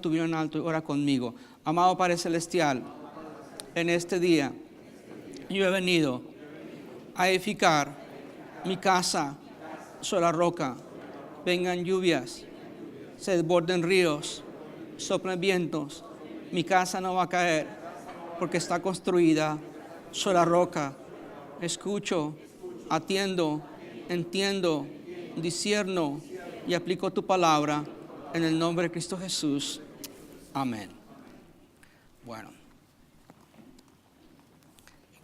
tu vida en alto y ora conmigo. Amado Padre Celestial, en este día yo he venido a edificar mi casa sobre la roca. Vengan lluvias, se desborden ríos, soplen vientos. Mi casa no va a caer porque está construida sobre la roca. Escucho, atiendo, entiendo, discierno y aplico tu palabra en el nombre de Cristo Jesús. Amén. Bueno,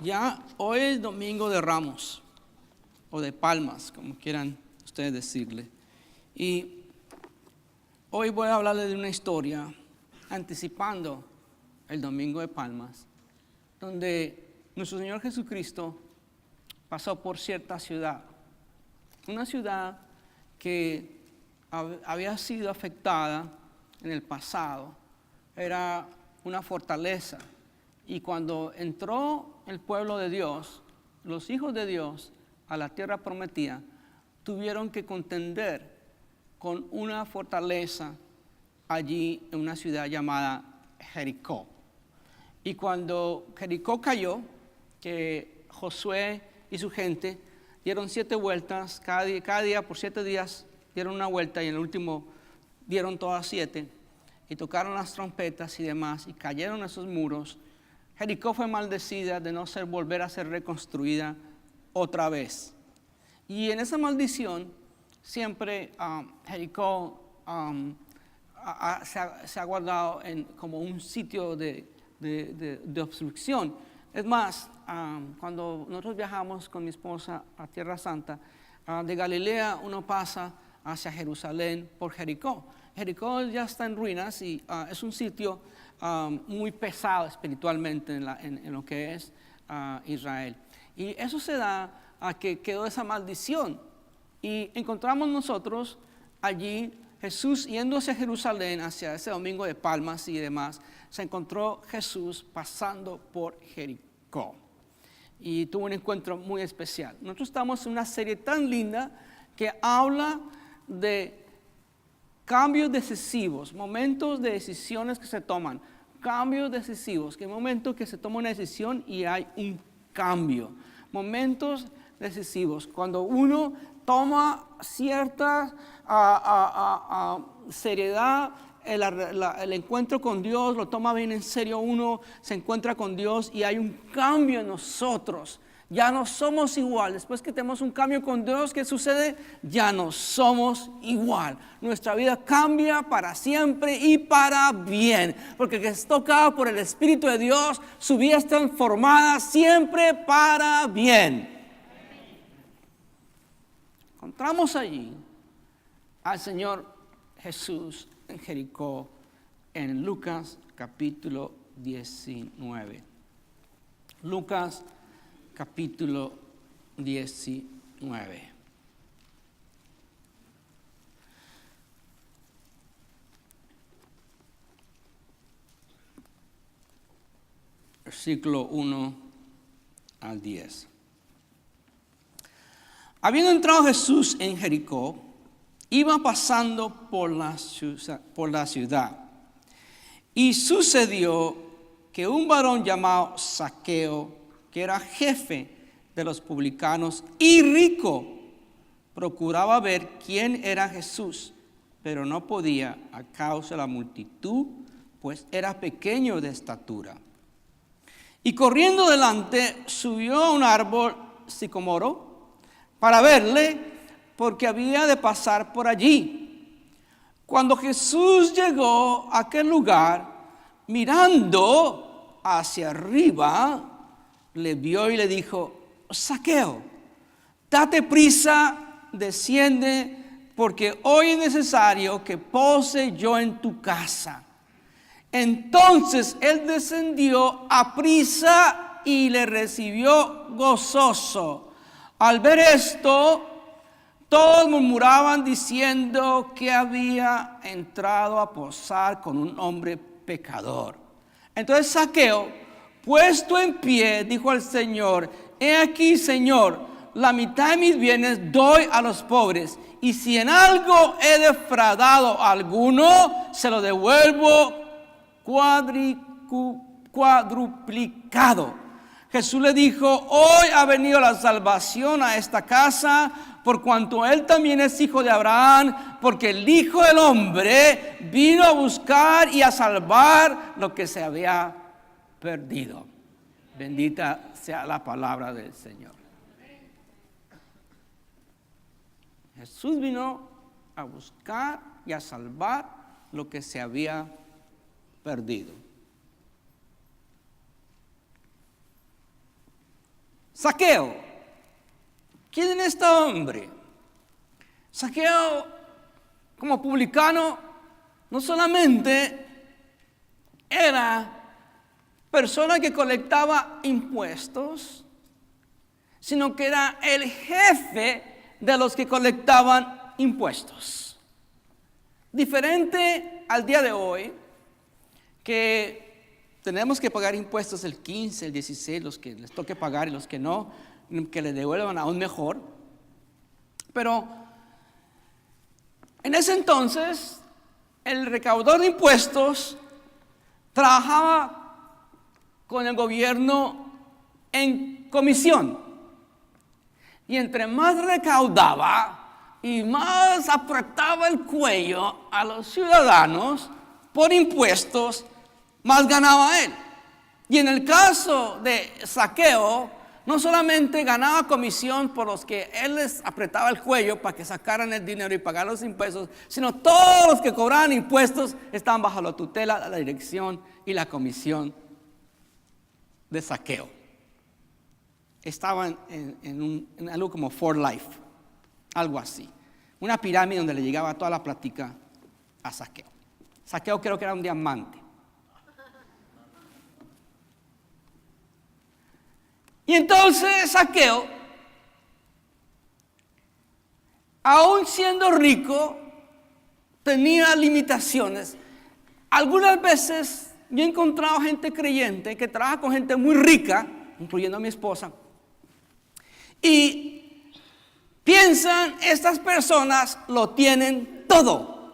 ya hoy es Domingo de Ramos o de Palmas, como quieran ustedes decirle. Y hoy voy a hablarles de una historia anticipando el Domingo de Palmas, donde nuestro Señor Jesucristo pasó por cierta ciudad, una ciudad que había sido afectada en el pasado, era una fortaleza, y cuando entró el pueblo de Dios, los hijos de Dios, a la tierra prometida, tuvieron que contender con una fortaleza allí en una ciudad llamada Jericó. Y cuando Jericó cayó, que Josué y su gente dieron 7 vueltas, cada día por 7 días dieron una vuelta, y en el último dieron todas 7, y tocaron las trompetas y demás, y cayeron esos muros. Jericó fue maldecida de no volver a ser reconstruida otra vez. Y en esa maldición siempre Jericó se ha guardado como un sitio de obstrucción. Es más, cuando nosotros viajamos con mi esposa a Tierra Santa, de Galilea uno pasa hacia Jerusalén por Jericó. Jericó ya está en ruinas y es un sitio muy pesado espiritualmente en lo que es Israel. Y eso se da a que quedó esa maldición. Y encontramos nosotros allí Jesús yendo hacia Jerusalén, hacia ese Domingo de Palmas y demás. Se encontró Jesús pasando por Jericó y tuvo un encuentro muy especial. Nosotros estamos en una serie tan linda que habla de cambios decisivos, momentos de decisiones que se toman, cambios decisivos, que momentos que se toma una decisión y hay un cambio, momentos decisivos, cuando uno toma cierta seriedad, el encuentro con Dios, lo toma bien en serio, uno se encuentra con Dios y hay un cambio en nosotros. Ya no somos igual. Después que tenemos un cambio con Dios, ¿qué sucede? Ya no somos igual. Nuestra vida cambia para siempre y para bien. Porque el que es tocado por el Espíritu de Dios, su vida es transformada siempre para bien. Encontramos allí al Señor Jesús en Jericó, en Lucas capítulo 19. Lucas capítulo 19. Versículo 1 al 10. Habiendo entrado Jesús en Jericó, iba pasando por la ciudad. Y sucedió que un varón llamado Zaqueo, que era jefe de los publicanos y rico, procuraba ver quién era Jesús, pero no podía a causa de la multitud, pues era pequeño de estatura. Y corriendo delante, subió a un árbol sicomoro para verle, porque había de pasar por allí. Cuando Jesús llegó a aquel lugar, mirando hacia arriba, le vio y le dijo: Zaqueo, date prisa, desciende, porque hoy es necesario que pose yo en tu casa. Entonces él descendió a prisa y le recibió gozoso. Al ver esto, todos murmuraban diciendo que había entrado a posar con un hombre pecador. Entonces Zaqueo, puesto en pie, dijo al Señor: He aquí, Señor, la mitad de mis bienes doy a los pobres, y si en algo he defraudado a alguno, se lo devuelvo cuadruplicado. Jesús le dijo: hoy ha venido la salvación a esta casa, por cuanto él también es hijo de Abraham, porque el Hijo del Hombre vino a buscar y a salvar lo que se había perdido. Bendita sea la palabra del Señor. Jesús vino a buscar y a salvar lo que se había perdido. Zaqueo. ¿Quién es este hombre? Zaqueo, como publicano, no solamente era persona que colectaba impuestos, sino que era el jefe de los que colectaban impuestos. Diferente al día de hoy, que tenemos que pagar impuestos el 15, el 16, los que les toque pagar y los que no, que les devuelvan aún mejor. Pero en ese entonces, el recaudador de impuestos trabajaba con el gobierno en comisión. Y entre más recaudaba y más apretaba el cuello a los ciudadanos por impuestos, más ganaba él. Y en el caso de Zaqueo, no solamente ganaba comisión por los que él les apretaba el cuello para que sacaran el dinero y pagaran los impuestos, sino todos los que cobraban impuestos estaban bajo la tutela, la dirección y la comisión de Zaqueo. Estaban en algo como For Life, algo así. Una pirámide donde le llegaba toda la plática a Zaqueo. Zaqueo creo que era un diamante. Y entonces Zaqueo, aún siendo rico, tenía limitaciones. Algunas veces yo he encontrado gente creyente que trabaja con gente muy rica, incluyendo a mi esposa, y piensan, estas personas lo tienen todo.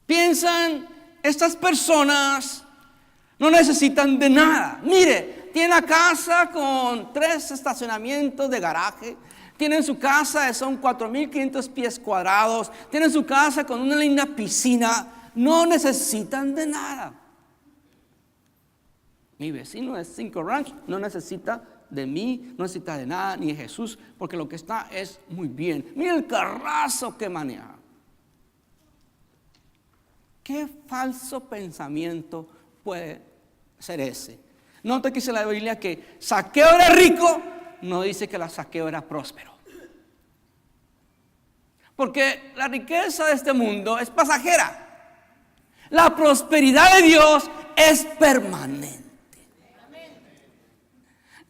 Piensan, estas personas no necesitan de nada. Mire, tiene una casa con 3 estacionamientos de garaje. Tienen su casa, son 4,500 pies cuadrados. Tienen su casa con una linda piscina. No necesitan de nada. Mi vecino de 5 Ranch no necesita de mí, no necesita de nada, ni de Jesús, porque lo que está es muy bien. Mire el carrazo que maneja. ¿Qué falso pensamiento puede ser ese? Nota que dice la Biblia que Zaqueo era rico, no dice que Zaqueo era próspero. Porque la riqueza de este mundo es pasajera. La prosperidad de Dios es permanente.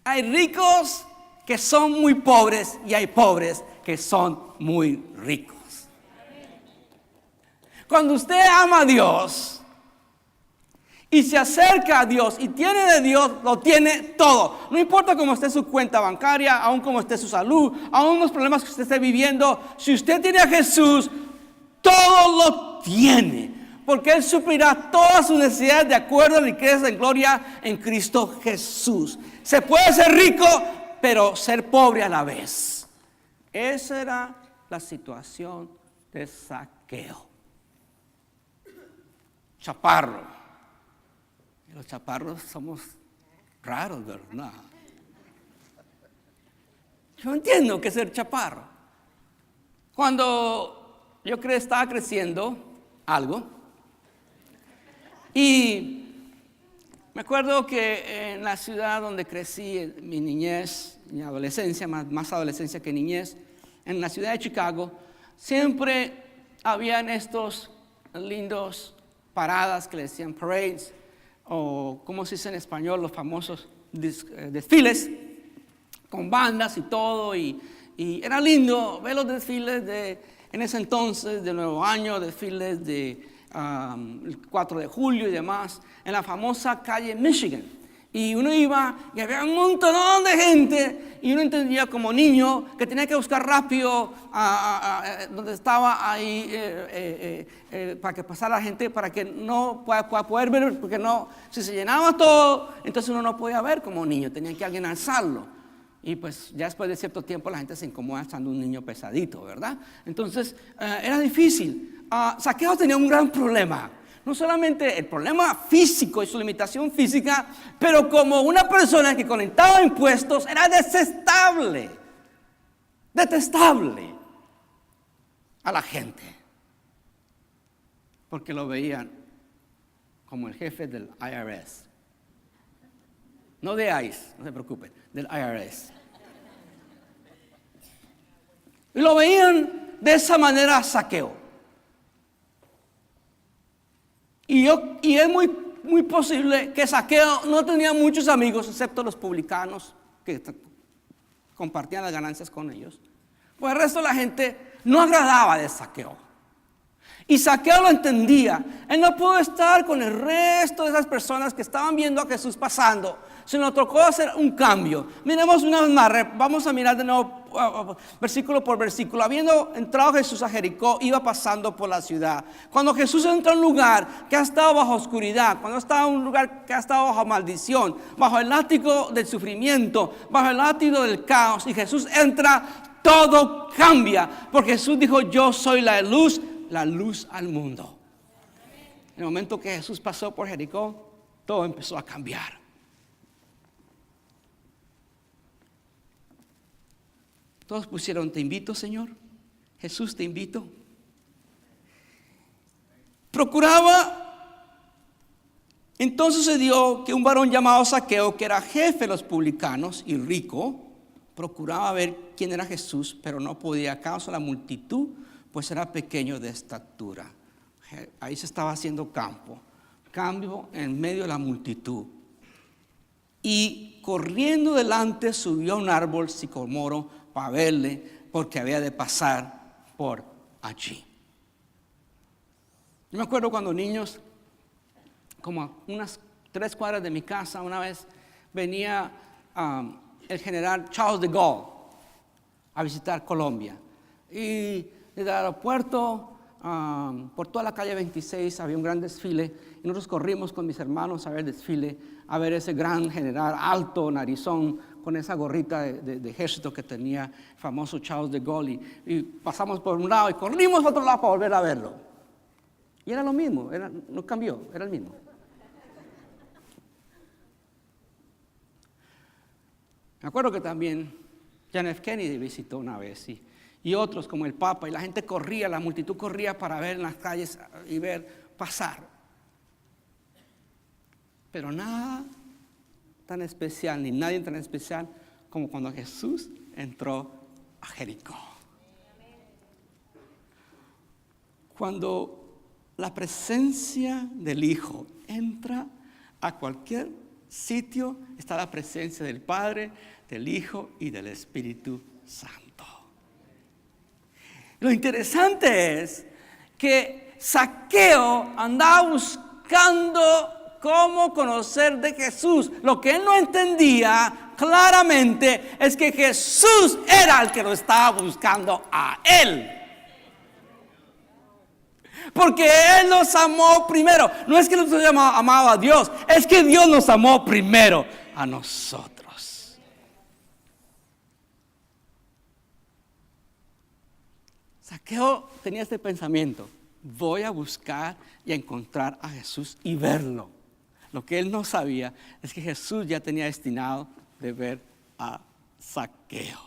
Hay ricos que son muy pobres y hay pobres que son muy ricos. Cuando usted ama a Dios y se acerca a Dios y tiene de Dios, lo tiene todo. No importa cómo esté su cuenta bancaria, aún cómo esté su salud, aún los problemas que usted esté viviendo. Si usted tiene a Jesús, todo lo tiene. Porque Él suplirá todas sus necesidades de acuerdo a la riqueza en gloria en Cristo Jesús. Se puede ser rico, pero ser pobre a la vez. Esa era la situación de Zaqueo. Chaparro. Los chaparros somos raros, ¿verdad? Yo entiendo que es ser chaparro. Cuando yo estaba creciendo algo, y me acuerdo que en la ciudad donde crecí, en mi niñez, mi adolescencia, más adolescencia que niñez, en la ciudad de Chicago, siempre habían estos lindos paradas que le decían parades, o como se dice en español, los famosos desfiles, con bandas y todo, y era lindo ver los desfiles en ese entonces, de Nuevo Año, desfiles de el 4 de julio y demás, en la famosa calle Michigan. Y uno iba y había un montón de gente y uno entendía como niño que tenía que buscar rápido donde estaba ahí para que pasara la gente, para que no pueda poder ver, porque no, si se llenaba todo, entonces uno no podía ver como niño, tenía que alguien alzarlo. Y pues ya después de cierto tiempo la gente se incomoda estando un niño pesadito, ¿verdad? Entonces era difícil. Zaqueo tenía un gran problema. No solamente el problema físico y su limitación física, pero como una persona que colectaba impuestos era detestable a la gente. Porque lo veían como el jefe del IRS. No de ICE, no se preocupen, del IRS. Y lo veían de esa manera a Zaqueo. Y es muy posible que Zaqueo no tenía muchos amigos, excepto los publicanos que compartían las ganancias con ellos. Pues el resto de la gente no agradaba de Zaqueo. Y Zaqueo lo entendía. Él no pudo estar con el resto de esas personas que estaban viendo a Jesús pasando, sino tocó hacer un cambio. Miremos una vez más, vamos a mirar de nuevo versículo por versículo. Habiendo entrado Jesús a Jericó, iba pasando por la ciudad. Cuando Jesús entra a un lugar que ha estado bajo oscuridad, cuando está en un lugar que ha estado bajo maldición, bajo el látigo del sufrimiento, bajo el látigo del caos, y Jesús entra, todo cambia. Porque Jesús dijo: yo soy la luz al mundo. En el momento que Jesús pasó por Jericó, todo empezó a cambiar. Todos pusieron: te invito, Señor. Jesús, te invito. Entonces sucedió que un varón llamado Zaqueo, que era jefe de los publicanos y rico, procuraba ver quién era Jesús, pero no podía a causa de la multitud, pues era pequeño de estatura. Ahí se estaba haciendo cambio en medio de la multitud. Y corriendo delante subió a un árbol sicomoro para verle, porque había de pasar por allí. Yo me acuerdo cuando niños, como a unas 3 cuadras de mi casa, una vez venía el general Charles de Gaulle a visitar Colombia. Y desde el aeropuerto, por toda la calle 26 había un gran desfile, y nosotros corrimos con mis hermanos a ver el desfile, a ver ese gran general alto, narizón, con esa gorrita de ejército que tenía el famoso Charles de Gaulle, y pasamos por un lado y corrimos por otro lado para volver a verlo. Y era lo mismo, no cambió, era el mismo. Me acuerdo que también John F. Kennedy visitó una vez, y otros como el Papa, y la gente corría, la multitud corría para ver en las calles y ver pasar. Pero nada tan especial, ni nadie tan especial como cuando Jesús entró a Jericó. Cuando la presencia del Hijo entra a cualquier sitio, está la presencia del Padre, del Hijo y del Espíritu Santo. Lo interesante es que Zaqueo andaba buscando cómo conocer de Jesús. Lo que él no entendía claramente es que Jesús era el que lo estaba buscando a él. Porque Él nos amó primero. No es que nosotros amaba a Dios, es que Dios nos amó primero a nosotros. Zaqueo tenía este pensamiento: voy a buscar y a encontrar a Jesús y verlo. Lo que él no sabía es que Jesús ya tenía destinado de ver a Zaqueo.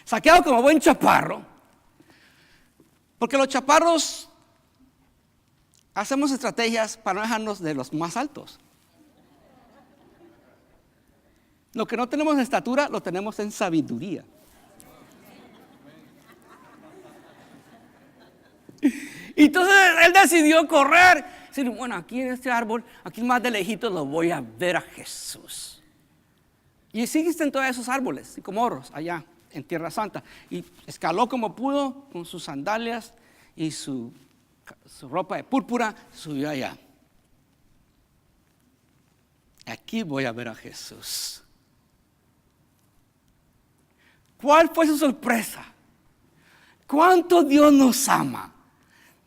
Zaqueo, como buen chaparro, porque los chaparros hacemos estrategias para no dejarnos de los más altos. Lo que no tenemos en estatura, lo tenemos en sabiduría. Y entonces él decidió correr. Decir, bueno, aquí en este árbol, aquí más de lejitos lo voy a ver a Jesús. Y sí existen todos esos árboles, sicómoros, allá en Tierra Santa. Y escaló como pudo con sus sandalias y su ropa de púrpura, subió allá. Aquí voy a ver a Jesús. ¿Cuál fue su sorpresa? ¿Cuánto Dios nos ama?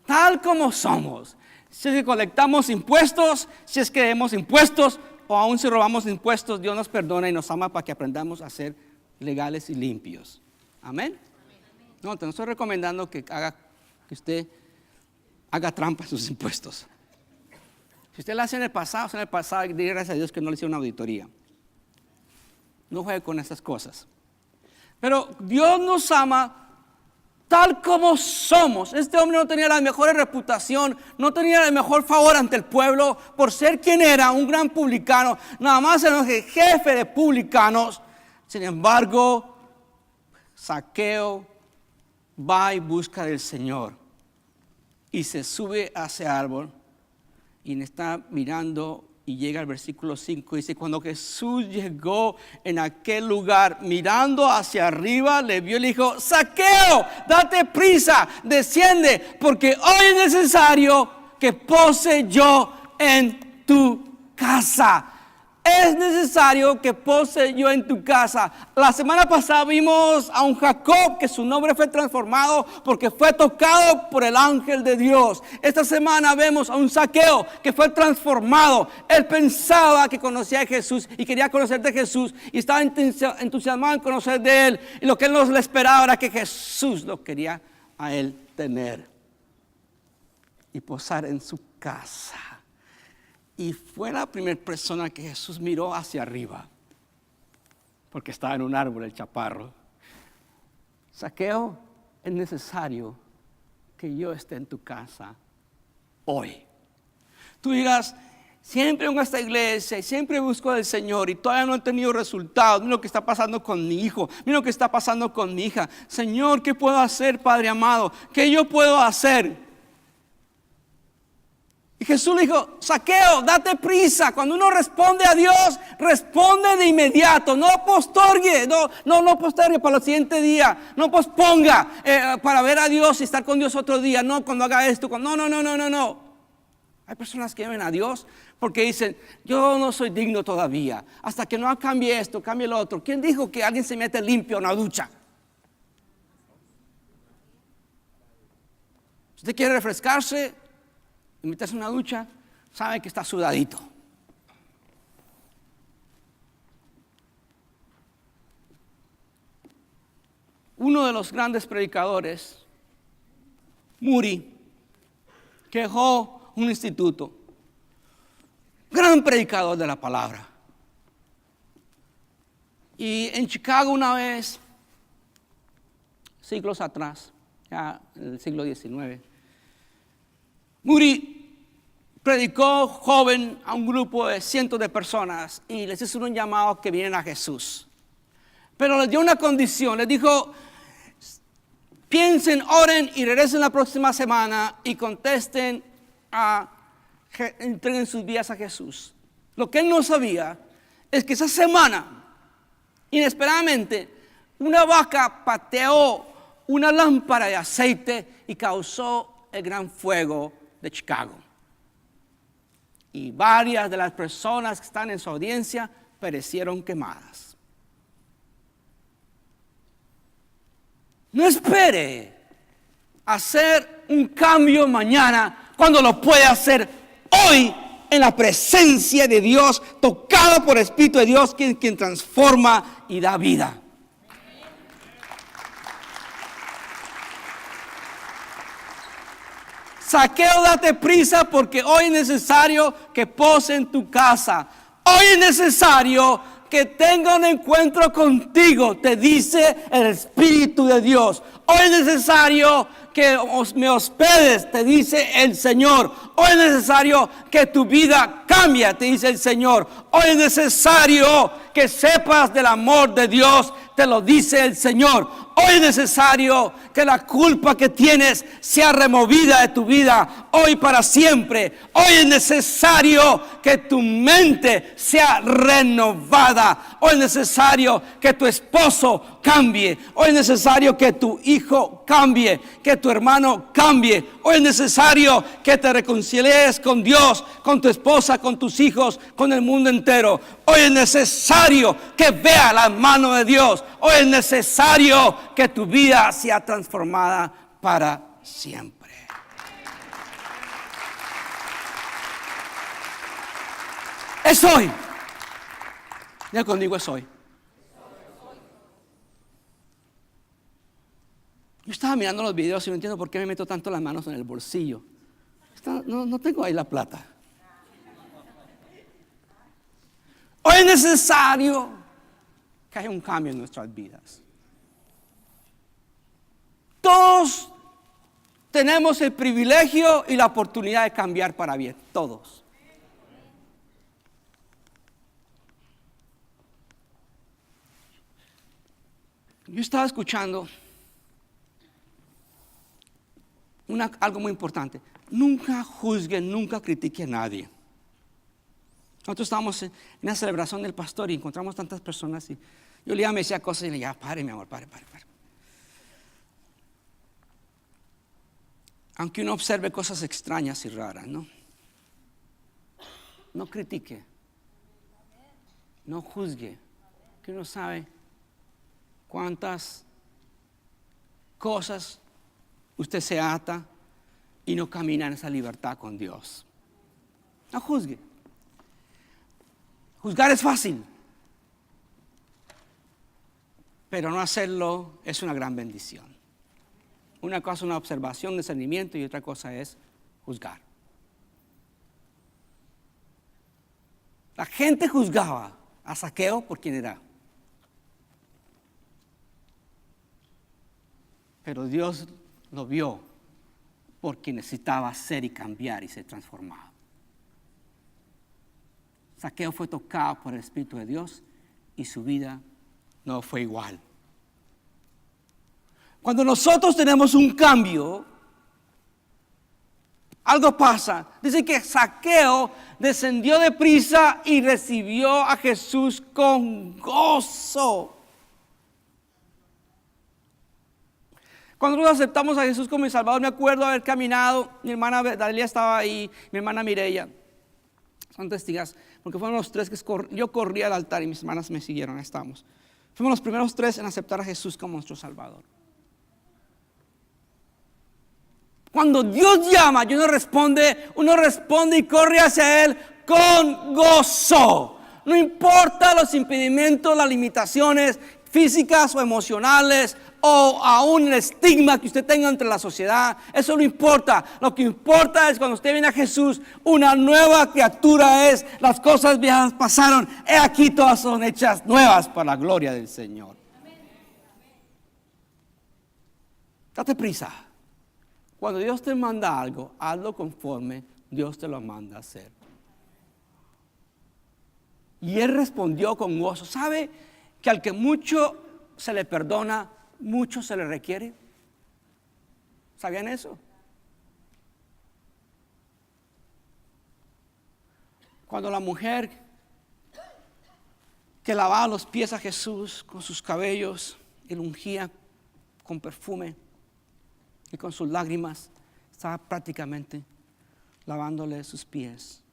Tal como somos. Si es que colectamos impuestos, si es que debemos impuestos, o aún si robamos impuestos, Dios nos perdona y nos ama para que aprendamos a ser legales y limpios. Amén. No, te estoy recomendando que usted haga trampa en sus impuestos. Si usted lo hace en el pasado, diga gracias a Dios que no le hizo una auditoría. No juegue con esas cosas. Pero Dios nos ama tal como somos. Este hombre no tenía la mejor reputación, no tenía el mejor favor ante el pueblo por ser quien era, un gran publicano. Nada más era el jefe de publicanos. Sin embargo, Zaqueo va y busca del Señor y se sube a ese árbol y está mirando. Y llega al versículo 5, dice, cuando Jesús llegó en aquel lugar, mirando hacia arriba, le vio y le dijo, Zaqueo, date prisa, desciende, porque hoy es necesario que pose yo en tu casa. Es necesario que pose yo en tu casa. La semana pasada vimos a un Jacob que su nombre fue transformado porque fue tocado por el ángel de Dios. Esta semana vemos a un Zaqueo que fue transformado. Él pensaba que conocía a Jesús y quería conocer de Jesús y estaba entusiasmado en conocer de él. Y lo que él no le esperaba era que Jesús lo quería a él tener y posar en su casa. Y fue la primera persona que Jesús miró hacia arriba, porque estaba en un árbol el chaparro. Zaqueo, es necesario que yo esté en tu casa hoy. Tú dirás, siempre vengo a esta iglesia y siempre busco al Señor y todavía no he tenido resultados. Mira lo que está pasando con mi hijo, mira lo que está pasando con mi hija. Señor, ¿qué puedo hacer, Padre amado? ¿Qué yo puedo hacer? Y Jesús le dijo, Zaqueo, date prisa. Cuando uno responde a Dios, responde de inmediato. No postergue, no postergue para el siguiente día. No posponga para ver a Dios y estar con Dios otro día. No, cuando haga esto. No. Hay personas que ven a Dios porque dicen, yo no soy digno todavía. Hasta que no cambie esto, cambie lo otro. ¿Quién dijo que alguien se mete limpio en una ducha? Si usted quiere refrescarse y meterse en una ducha, sabe que está sudadito. Uno de los grandes predicadores, Moody, que dejó un instituto, gran predicador de la palabra. Y en Chicago una vez, siglos atrás, ya en el siglo XIX, Moody predicó joven a un grupo de cientos de personas y les hizo un llamado que vienen a Jesús. Pero les dio una condición, les dijo, piensen, oren y regresen la próxima semana y contesten, entreguen sus vidas a Jesús. Lo que él no sabía es que esa semana, inesperadamente, una vaca pateó una lámpara de aceite y causó el gran fuego de Chicago. Y varias de las personas que están en su audiencia perecieron quemadas. No espere hacer un cambio mañana cuando lo puede hacer hoy en la presencia de Dios, tocado por el Espíritu de Dios, quien transforma y da vida. Zaqueo, date prisa porque hoy es necesario que pose en tu casa. Hoy es necesario que tenga un encuentro contigo, te dice el Espíritu de Dios. Hoy es necesario que me hospedes, te dice el Señor. Hoy es necesario que tu vida cambie, te dice el Señor. Hoy es necesario que sepas del amor de Dios, te lo dice el Señor. Hoy es necesario que la culpa que tienes sea removida de tu vida, hoy para siempre. Hoy es necesario que tu mente sea renovada. Hoy es necesario que tu esposo cambie. Hoy es necesario que tu hijo cambie, que tu hermano cambie. Hoy es necesario que te reconcilies con Dios, con tu esposa, con tus hijos, con el mundo entero. Hoy es necesario que vea la mano de Dios. Hoy es necesario que tu vida sea transformada para siempre. Es hoy. Ya conmigo es hoy. Yo estaba mirando los videos y no entiendo por qué me meto tanto las manos en el bolsillo. No tengo ahí la plata. Hoy es necesario que haya un cambio en nuestras vidas. Todos tenemos el privilegio y la oportunidad de cambiar para bien. Todos. Yo estaba escuchando algo muy importante. Nunca juzgue, nunca critique a nadie. Nosotros estábamos en una celebración del pastor y encontramos tantas personas y yo le decía cosas y le decía, pare mi amor, pare. Aunque uno observe cosas extrañas y raras, ¿no? No critique, no juzgue, que uno sabe cuántas cosas usted se ata y no camina en esa libertad con Dios. No juzgue. Juzgar es fácil, pero no hacerlo es una gran bendición. Una cosa es una observación, discernimiento y otra cosa es juzgar. La gente juzgaba a Zaqueo por quién era. Pero Dios lo vio porque necesitaba ser y cambiar y ser transformado. Zaqueo fue tocado por el Espíritu de Dios y su vida no fue igual. Cuando nosotros tenemos un cambio, algo pasa. Dice que Zaqueo descendió deprisa y recibió a Jesús con gozo. Cuando nosotros aceptamos a Jesús como mi Salvador, me acuerdo haber caminado, mi hermana Dalia estaba ahí, mi hermana Mireya, son testigas, porque fueron los tres que yo corrí al altar y mis hermanas me siguieron, ahí estamos. Fuimos los primeros tres en aceptar a Jesús como nuestro Salvador. Cuando Dios llama y uno responde y corre hacia Él con gozo. No importa los impedimentos, las limitaciones físicas o emocionales o aún el estigma que usted tenga entre la sociedad. Eso no importa. Lo que importa es cuando usted viene a Jesús, una nueva criatura es. Las cosas viejas pasaron. He aquí todas son hechas nuevas para la gloria del Señor. Date prisa. Cuando Dios te manda algo, hazlo conforme Dios te lo manda a hacer. Y él respondió con gozo. ¿Sabe que al que mucho se le perdona, mucho se le requiere? ¿Sabían eso? Cuando la mujer que lavaba los pies a Jesús con sus cabellos y lo ungía con perfume y con sus lágrimas, estaba prácticamente lavándole sus pies.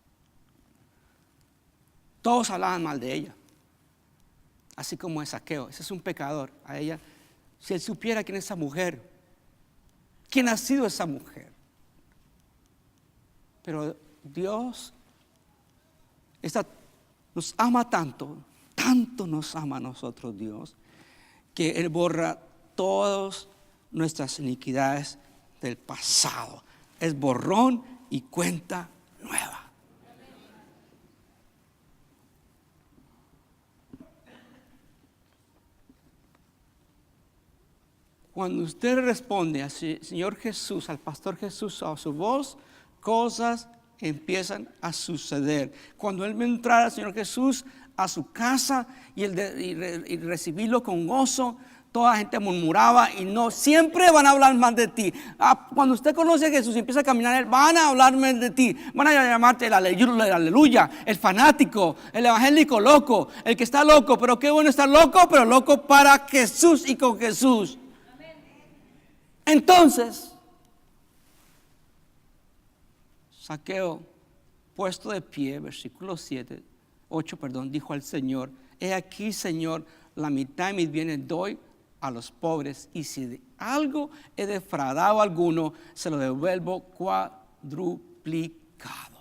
Todos hablaban mal de ella, así como de Zaqueo. Ese es un pecador. A ella, si él supiera quién es esa mujer, quién ha sido esa mujer. Pero Dios nos ama tanto, tanto nos ama a nosotros Dios, que Él borra todas nuestras iniquidades del pasado. Es borrón y cuenta nueva. Cuando usted responde al Señor Jesús, al Pastor Jesús, a su voz, cosas empiezan a suceder. Cuando Él me entrara al Señor Jesús, a su casa y recibirlo con gozo. Toda la gente murmuraba y no, siempre van a hablar mal de ti. Cuando usted conoce a Jesús y empieza a caminar, van a hablar mal de ti. Van a llamarte el aleluya, el fanático, el evangélico loco, el que está loco. Pero qué bueno estar loco, pero loco para Jesús y con Jesús. Entonces, Zaqueo, puesto de pie, versículo 8, dijo al Señor: he aquí, Señor, la mitad de mis bienes doy a los pobres, y si de algo he defraudado a alguno, se lo devuelvo cuadruplicado.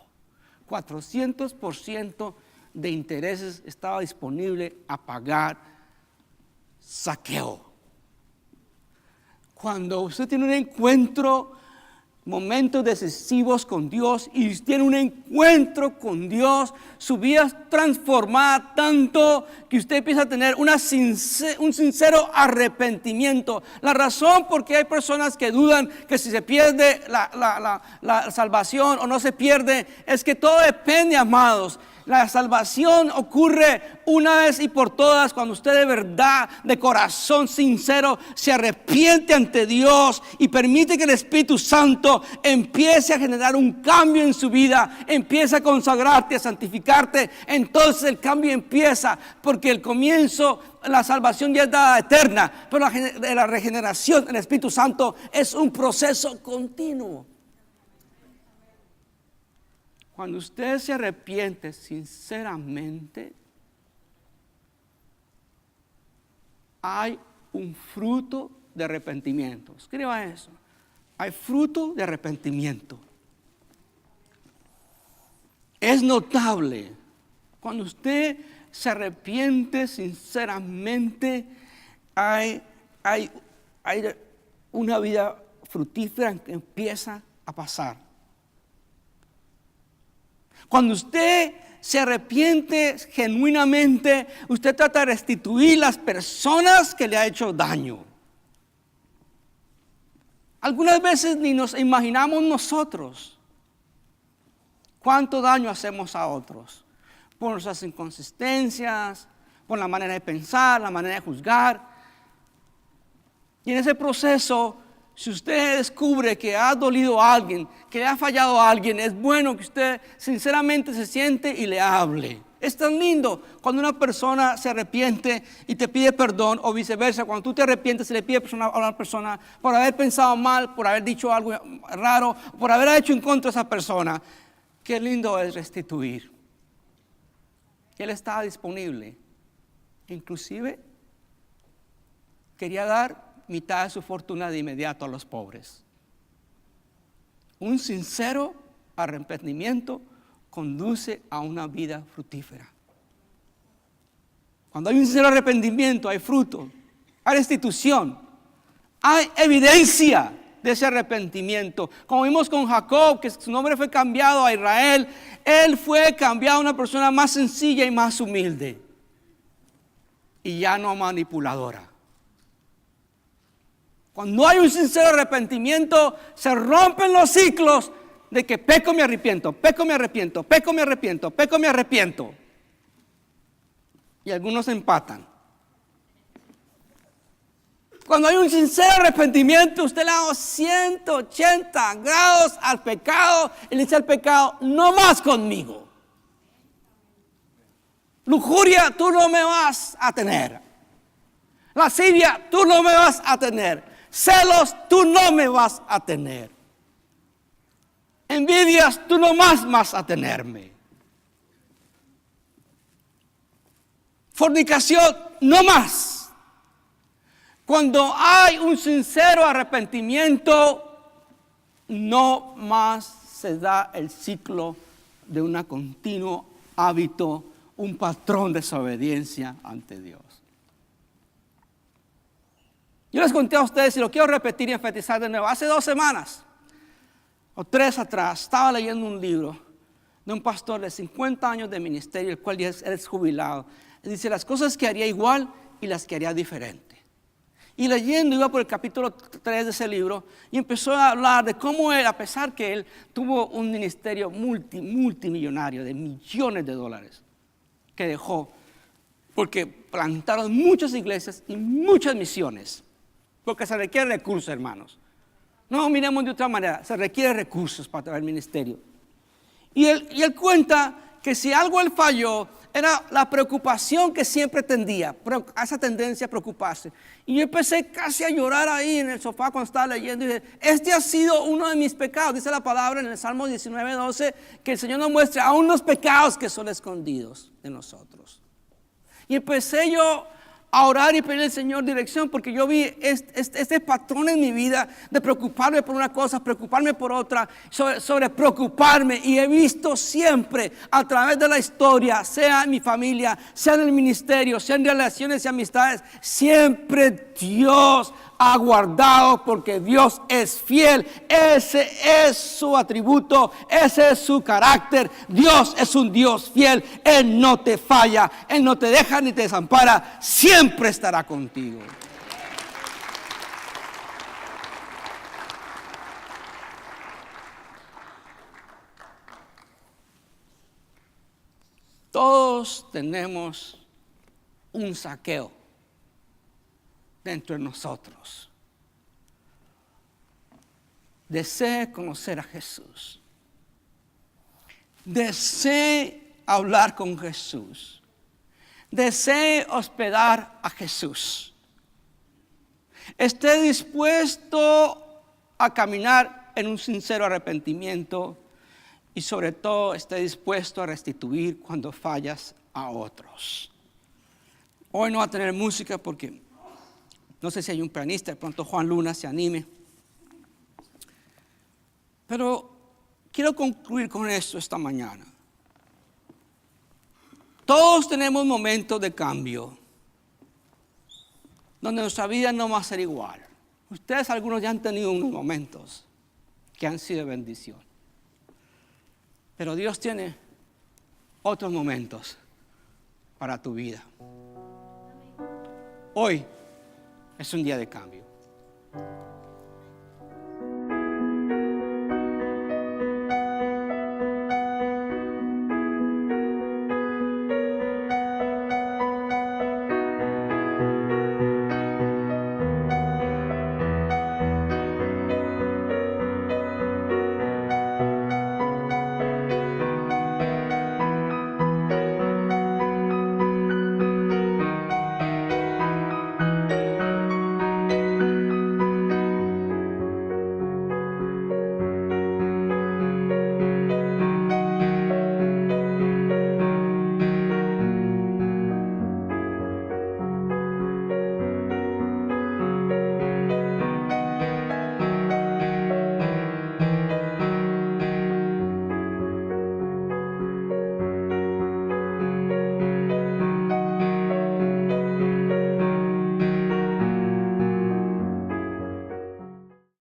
400% de intereses estaba disponible a pagar Zaqueo. Cuando usted tiene un encuentro, momentos decisivos con Dios, y tiene un encuentro con Dios, su vida es transformada tanto que usted empieza a tener un sincero arrepentimiento. La razón por qué hay personas que dudan que si se pierde la salvación o no se pierde, es que todo depende, amados. La salvación ocurre una vez y por todas cuando usted de verdad, de corazón sincero, se arrepiente ante Dios y permite que el Espíritu Santo empiece a generar un cambio en su vida, empieza a consagrarte, a santificarte. Entonces el cambio empieza, porque el comienzo, la salvación ya es dada eterna, pero la regeneración del Espíritu Santo es un proceso continuo. Cuando usted se arrepiente sinceramente, hay un fruto de arrepentimiento. Escriba eso. Hay fruto de arrepentimiento. Es notable. Cuando usted se arrepiente sinceramente, hay una vida fructífera que empieza a pasar. Cuando usted se arrepiente genuinamente, usted trata de restituir las personas que le ha hecho daño. Algunas veces ni nos imaginamos nosotros cuánto daño hacemos a otros por nuestras inconsistencias, por la manera de pensar, la manera de juzgar. Y en ese proceso, si usted descubre que ha dolido a alguien, que le ha fallado a alguien, es bueno que usted sinceramente se siente y le hable. Es tan lindo cuando una persona se arrepiente y te pide perdón, o viceversa, cuando tú te arrepientes y le pides a una persona por haber pensado mal, por haber dicho algo raro, por haber hecho en contra de esa persona. Qué lindo es restituir. Él estaba disponible. Inclusive quería dar mitad de su fortuna de inmediato a los pobres. Un sincero arrepentimiento conduce a una vida fructífera. Cuando hay un sincero arrepentimiento, hay fruto, hay restitución, hay evidencia de ese arrepentimiento. Como vimos con Jacob, que su nombre fue cambiado a Israel, él fue cambiado a una persona más sencilla y más humilde, y ya no manipuladora. Cuando hay un sincero arrepentimiento, se rompen los ciclos de que peco, me arrepiento, peco, me arrepiento, peco, me arrepiento, peco, me arrepiento. Y algunos empatan. Cuando hay un sincero arrepentimiento, usted le da 180 grados al pecado y le dice al pecado: no más conmigo. Lujuria, tú no me vas a tener. Lascivia, tú no me vas a tener. Celos, tú no me vas a tener. Envidias, tú no más vas a tenerme. Fornicación, no más. Cuando hay un sincero arrepentimiento, no más se da el ciclo de un continuo hábito, un patrón de desobediencia ante Dios. Yo les conté a ustedes, y lo quiero repetir y enfatizar de nuevo. Hace 2 semanas o 3 atrás, estaba leyendo un libro de un pastor de 50 años de ministerio, el cual ya es jubilado. Dice las cosas que haría igual y las que haría diferente. Y leyendo, iba por el capítulo 3 de ese libro y empezó a hablar de cómo él, a pesar que él tuvo un ministerio multimillonario de millones de dólares que dejó, porque plantaron muchas iglesias y muchas misiones, porque se requiere recursos, hermanos. No miremos de otra manera, se requiere recursos para el ministerio. Y él cuenta que si algo él falló, era la preocupación que siempre tendía, esa tendencia a preocuparse. Y yo empecé casi a llorar ahí en el sofá cuando estaba leyendo. Y dije, este ha sido uno de mis pecados. Dice la palabra en el Salmo 19:12, que el Señor nos muestra aún los pecados que son escondidos de nosotros. Y empecé yo a orar y pedirle al Señor dirección, porque yo vi este patrón en mi vida de preocuparme por una cosa, preocuparme por otra, sobre preocuparme. Y he visto siempre a través de la historia, sea en mi familia, sea en el ministerio, sea en relaciones y amistades, siempre Dios ha guardado, porque Dios es fiel. Ese es su atributo, ese es su carácter. Dios es un Dios fiel. Él no te falla, Él no te deja ni te desampara, siempre estará contigo. Todos tenemos un Zaqueo dentro de nosotros. Desee conocer a Jesús. Desee hablar con Jesús. Desee hospedar a Jesús. Esté dispuesto a caminar en un sincero arrepentimiento y sobre todo esté dispuesto a restituir cuando fallas a otros. Hoy no va a tener música porque no sé si hay un pianista, de pronto Juan Luna se anime. Pero quiero concluir con esto esta mañana. Todos tenemos momentos de cambio, donde nuestra vida no va a ser igual. Ustedes algunos ya han tenido unos momentos que han sido de bendición. Pero Dios tiene otros momentos para tu vida. Hoy es un día de cambio.